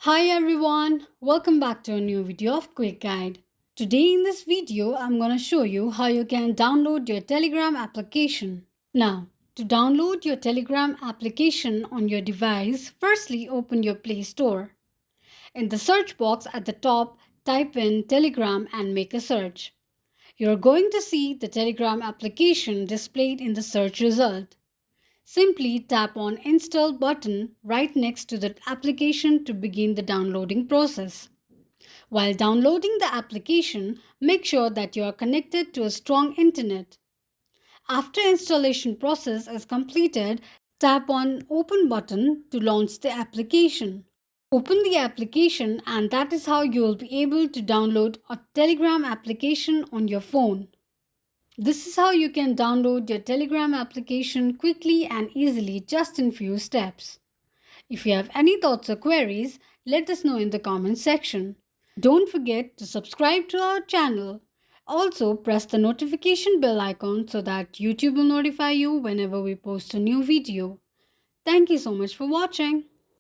Hi everyone, welcome back to a new video of Quick Guide. Today in this video, I'm gonna show you how you can download your Telegram application. Now, to download your Telegram application on your device, firstly open your Play Store. In the search box at the top, type in Telegram and make a search. You're going to see the Telegram application displayed in the search result. Simply tap on Install button right next to the application to begin the downloading process. While downloading the application, make sure that you are connected to a strong internet. After installation process is completed, tap on Open button to launch the application. Open the application and that is how you will be able to download a Telegram application on your phone. This is how you can download your Telegram application quickly and easily just in few steps. If you have any thoughts or queries, let us know in the comment section. Don't forget to subscribe to our channel. Also, press the notification bell icon so that YouTube will notify you whenever we post a new video. Thank you so much for watching.